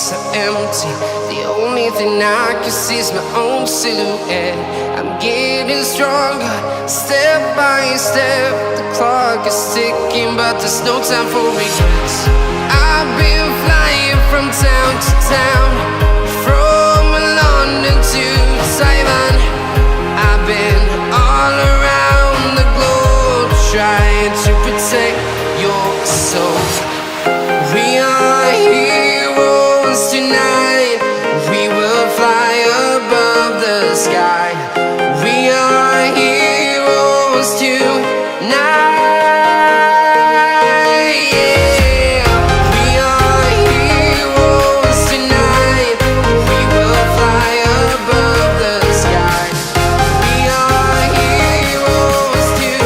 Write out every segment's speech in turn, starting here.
streets are empty. The only thing I can see is my own silhouette. I'm getting stronger, step by step. The clock is ticking, but there's no time for regrets. I've been flying from town to town, from London to Taiwan. I've been all around the globe, trying to protect your soul. We are heroes tonight. We will fly above the sky. We are heroes tonight. Yeah. We are heroes tonight. We will fly above the sky. We are heroes tonight.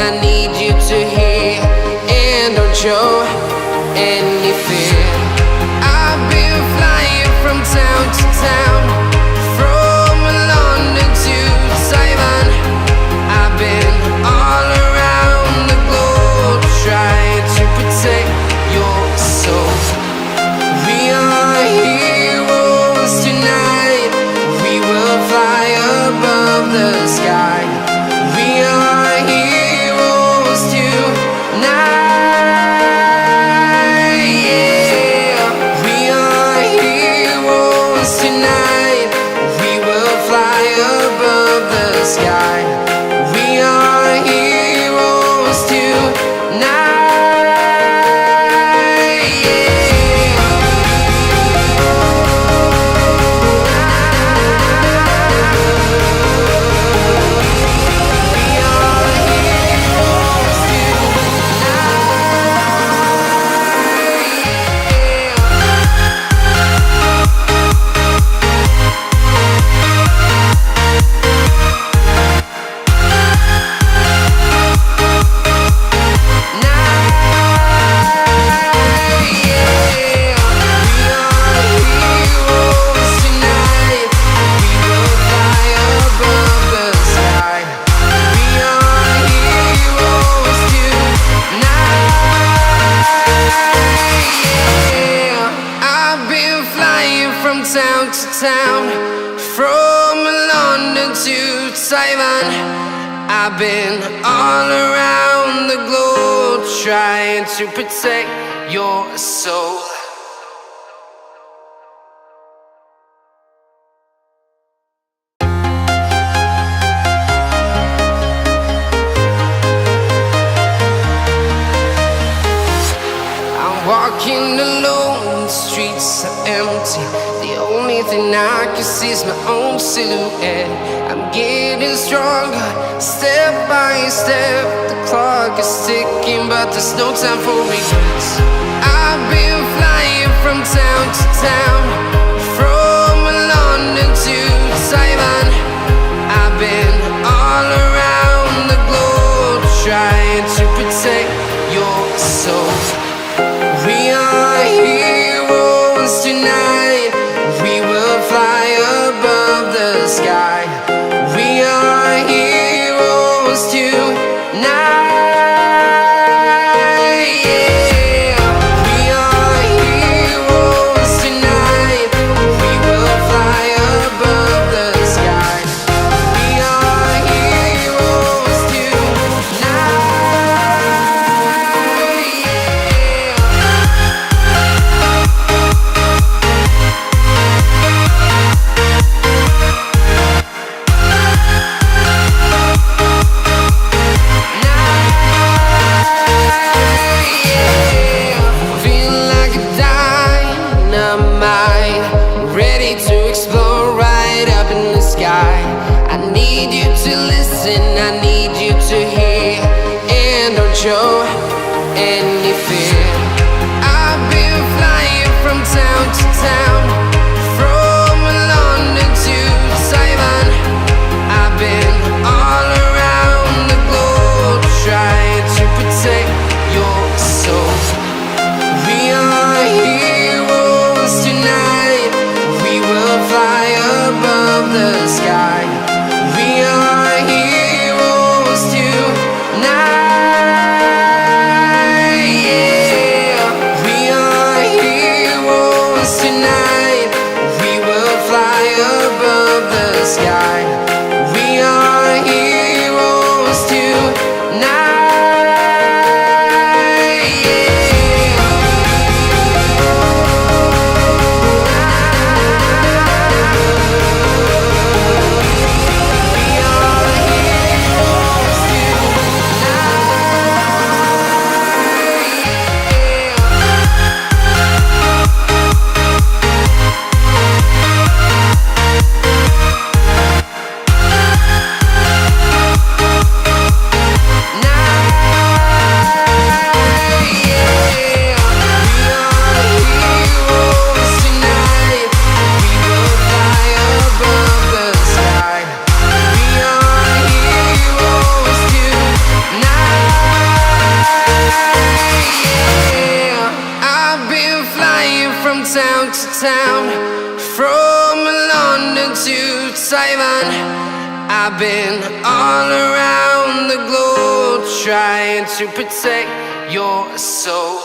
I need you to hear, and don't show any fear. I've been flying from town to town, from London to Taiwan. I've been all around the globe, trying to protect your soul. We are heroes tonight. We will fly above the sky. We are heroes tonight. Yeah. We are heroes tonight. We will fly above the sky. We are heroes tonight. Town to town, from London to Taiwan. I've been all around the globe, trying to protect your soul. I'm walking alone, the streets are empty. The only thing I can see is my own silhouette. I'm getting stronger, step by step. The clock is ticking, but there's no time for regrets. I've been flying from town to town, from London to Taiwan. I've been all around the globe, trying to protect your soul. We are heroes tonight. We will fly above the sky. We are heroes tonight. Yeah. We are heroes tonight. We will fly above the sky. We are heroes tonight. I need you to listen, I need you to hear, and don't show any fear. I've been flying from town to town, from town, from London to Taiwan. I've been all around the globe trying to protect your soul.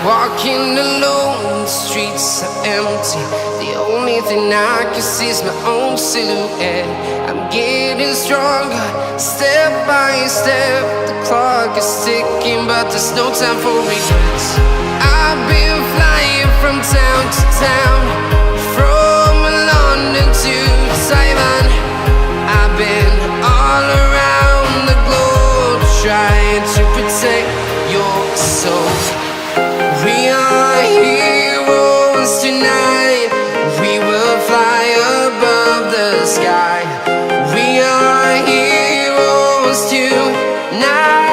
Walking alone, the streets are empty. The only thing I can see is my own silhouette. I'm getting stronger, step by step. The clock is ticking, but there's no time for regrets. I've been flying from town to town, from London to Taiwan. I've been all around the globe trying to protect your soul. We are heroes tonight. We will fly above the sky. We are heroes tonight.